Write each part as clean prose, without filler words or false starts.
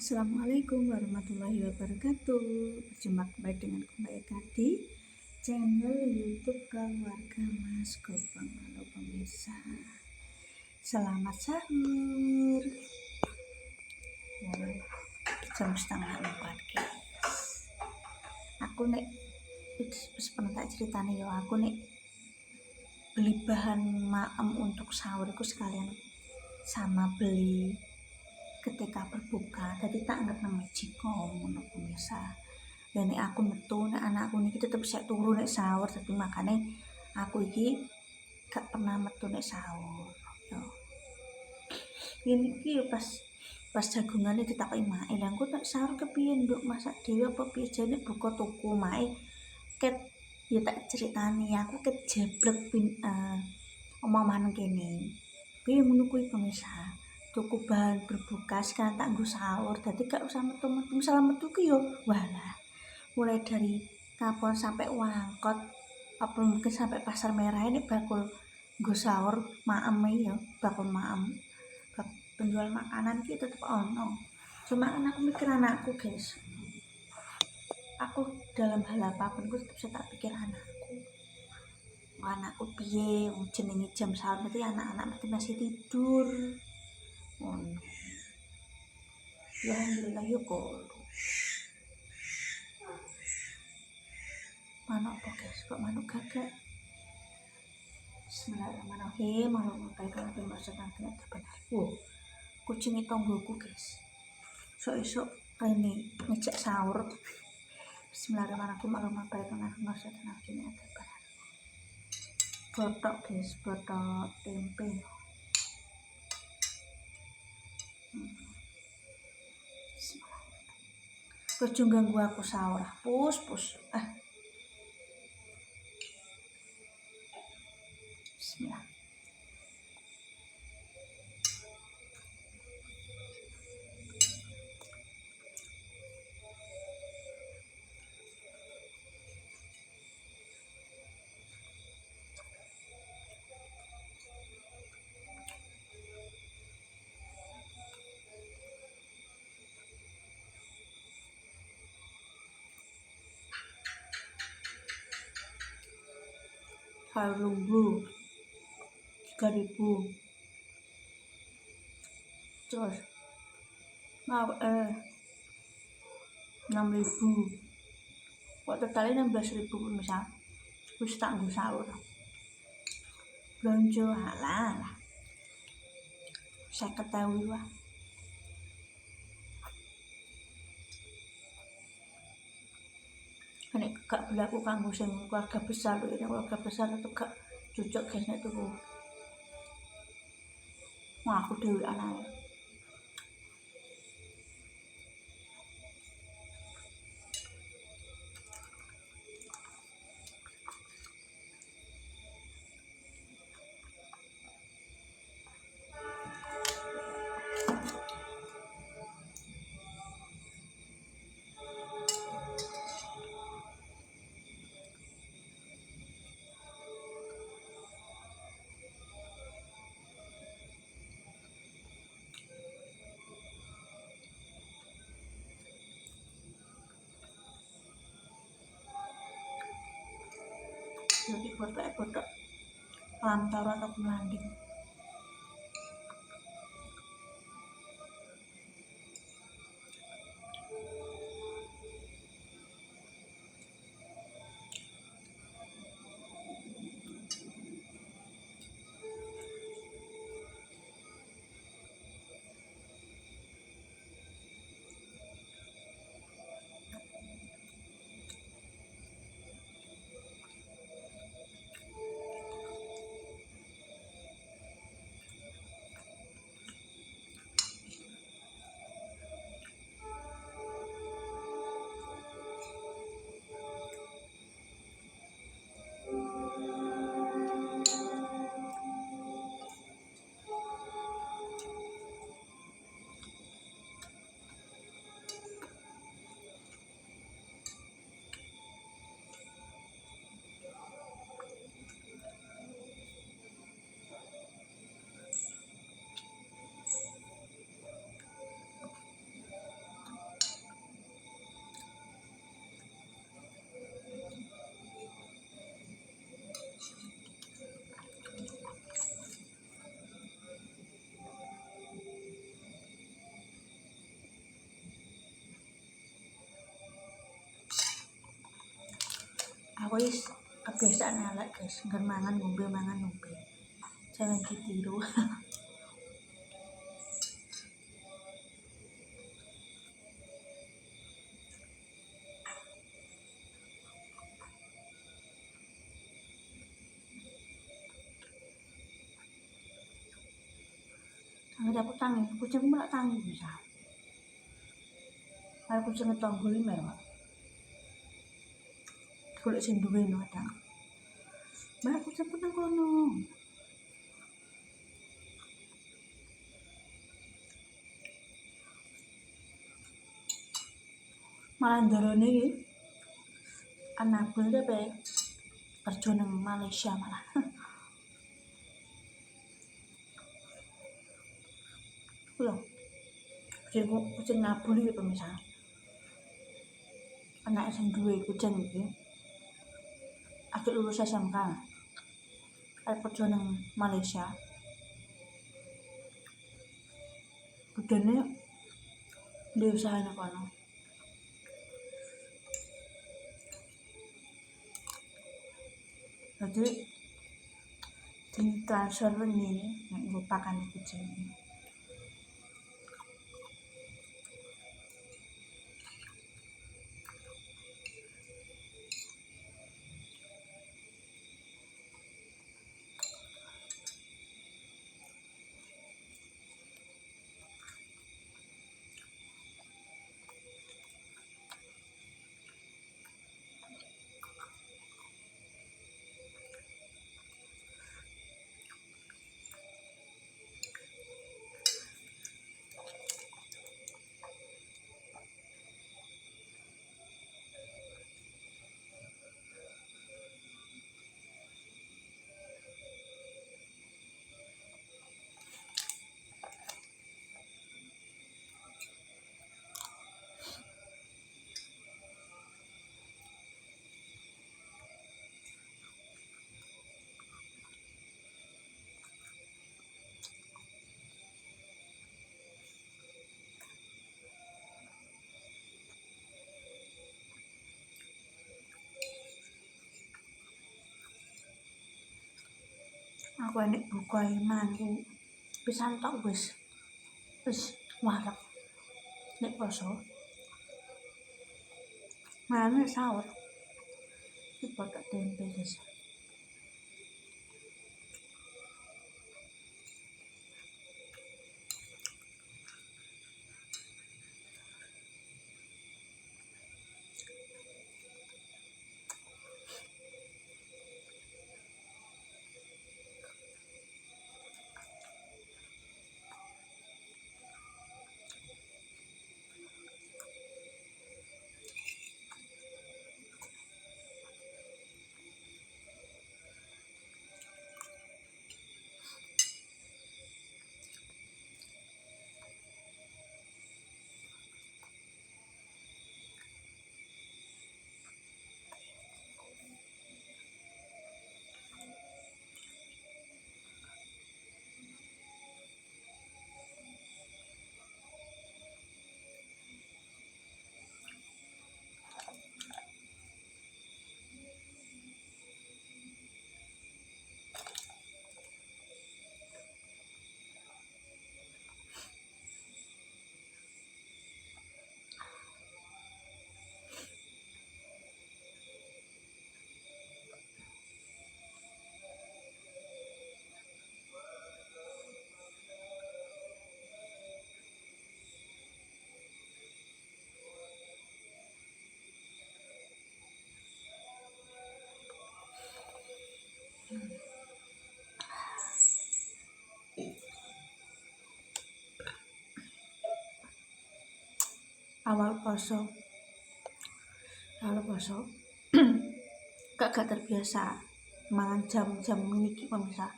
Assalamualaikum warahmatullahi wabarakatuh. Berjumpa kembali dengan Mbak Eka di channel YouTube Keluarga Mas Gopang. Halo pemirsa, selamat sahur. Jam setengah 4 guys. Aku nek pernah tak ceritanya ya, aku nek beli bahan maem untuk sahur itu sekalian sama beli ketika berbuka, jadi tak anggap nama jikom ngono pemirsa. Dan aku metu nek anakku niki tetep bisa turu nek sahur, jadi makanya aku iki gak pernah metu nek sahur. Yo. Ini ki pas jagungane ditakoki mae, lha engko nek sahur kepiye nduk, masak dhewe apa piye jane buka tuku mae. Ket ya tak ceritani, aku ket jeblek omongan kene. Piye ngono kuwi pemirsa? Tuku bahan berbuka sekarang tak nggo sahur, dadi gak usah metu-metu. Misal metu ki yo walah, mulai dari Kapon sampai Wangkot apa mungkin sampai Pasar Merah ini bakul nggo sahur maem ya, bakul maem. Penjual makanan ki tetep ono. Cuma kan aku mikir anakku guys, aku dalam hal apapun aku tetep tak pikir anakku piye, jenenge jam sahur berarti anak-anak masih tidur. Ya alhamdulillah ya kok. Manuk apa guys, kok manuk gagak. Bismillahirrahmanirrahim. Allahumma maksudnya kena terbenar. Kucing tonggoku guys, esok rene ngejak sahur. Bismillahirrahmanirrahim. Allahumma maksudnya kena terbenar. Botok guys, botok tempe. Ojo ganggu aku sahur, pus. Bismillah. Harumbu 3.000 terus 6.000 kok totalnya 16.000 misal wis tak nggo sahur belanja halal 50.000 lah. Nek gak berlaku kanggo sing keluarga besar, keluarga besar itu gak cocok guys nek turu. Wah aku dhewe anake. Jadi botok lantara atau melanding. aku kebiasaan elek guys, nggak mangan ngombe, jangan ditiru. Nggak aku tangi, kucing malah tangi bisa. Kalau kucing ngetonggol memang. Kulit sing duwe no kadang. Mbak kucing pun nang kono. Malah ndarone iki anak bule pe kerja nang Malaysia malah. Lho. Kucing nabul iki pemirsa. Anak sing duwe kucing iki aku lulus SMK. Arep kerja nang Malaysia. Budene duwe usaha nang kono. Jadi di transfer ini nggo pakan kucing. Aku enek buka iman ku pisan tok wis wareg nek poso. Mana sahur iki potok tempe guys. Awal poso gak terbiasa mangan jam-jam niki pemirsa,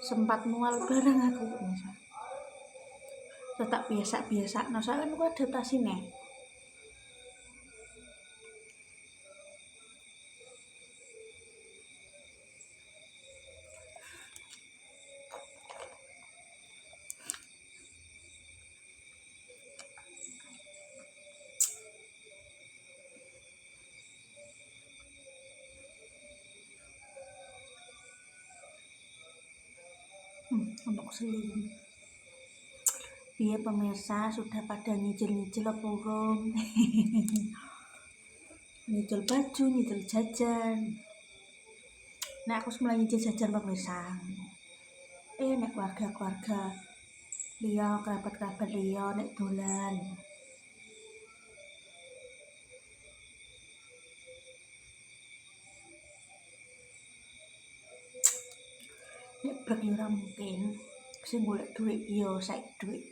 sempat mual bareng aku pemirsa. Tetap biasa nah saya kan adaptasi nih. untuk selim. Biar pemirsa sudah pada nyicil-nyicil apa urung? Nyicil baju, nyicil jajan. Nah aku mulai nyicil jajan pemirsa. Nek keluarga liya, kerabat liya nek dolan. Nek brek yo ora mungkin. Sing golek duit yo saiki duit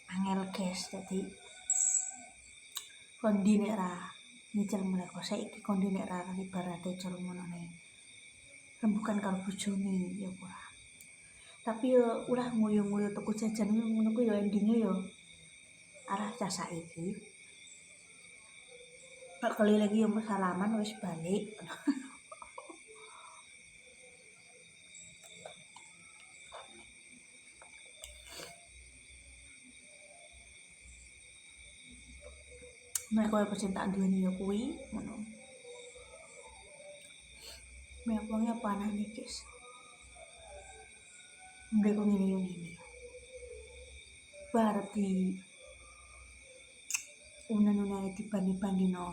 angel guys, dadi kondi nek ra nyicil mereka saiki kondi nek ra ibarate jare ngono ne. Rembukan karo bojone ya ora. Tapi yo ulah nguyu-nguyu tuku jajan ngono ku yo endinge yo arah cah saiki. Kali lagi yo salaman wis balik. Nek koyo percintaan duweni yo kuwi ngono. Mek wong apa anane guys. Mbek ngene yo ngene. Bar di unen-unene dibanding-bandingno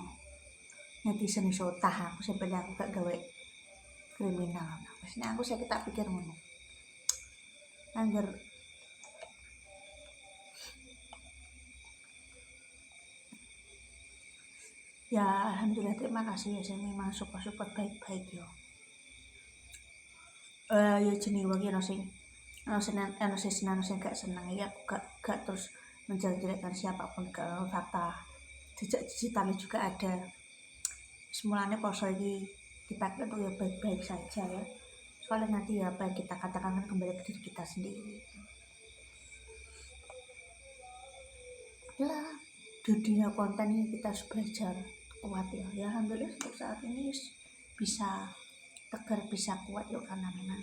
netizen iso tah aku sampe aku gak gawe kriminal. Wis nek aku saiki tak pikir ngono. Angger ya alhamdulillah terima kasih ya sing memang support baik-baik yo. Ya jenenge wong ono sing seneng gak seneng ya aku gak terus menjelek-jelekan siapapun ke fakta jejak digitalnya juga ada. Semulanya poso ini dipakai untuk yang baik-baik saja ya, soalnya nanti ya apa yang kita katakan kan kembali ke diri kita sendiri ya. Di dunia konten ini kita harus belajar kuat ya. Alhamdulillah untuk saat ini bisa tegar, bisa kuat ya, karena memang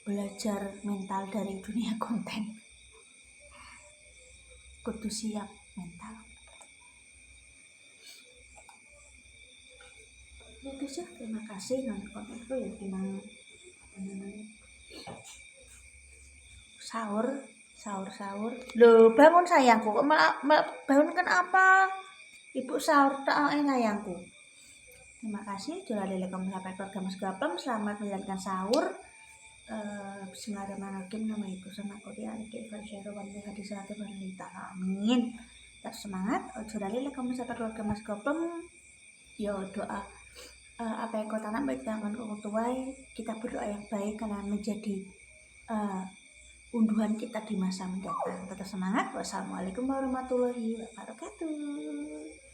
belajar mental dari dunia konten, kudu siap mental. Itu sih, terima kasih nonton kontenku ya. Gimana sahur loh, bangun sayangku, bangun kan apa ibu sahur tak sayangku. Terima kasih. Jangan lupa sampai keluarga Mas Gaplem, selamat menjalankan sahur. Bismillahirrahmanirrahim. Nama ibu sama kodia adik Fasyaro Wandi Hadis Hati Barlita. Amin. Tetap semangat. Jangan lupa sampai keluarga Mas Gaplem. Yo doa apa yang kau tanam baik tangan kau tuai. Kita berdoa yang baik karena menjadi unduhan kita di masa mendatang. Tetap semangat. Wassalamualaikum warahmatullahi wabarakatuh.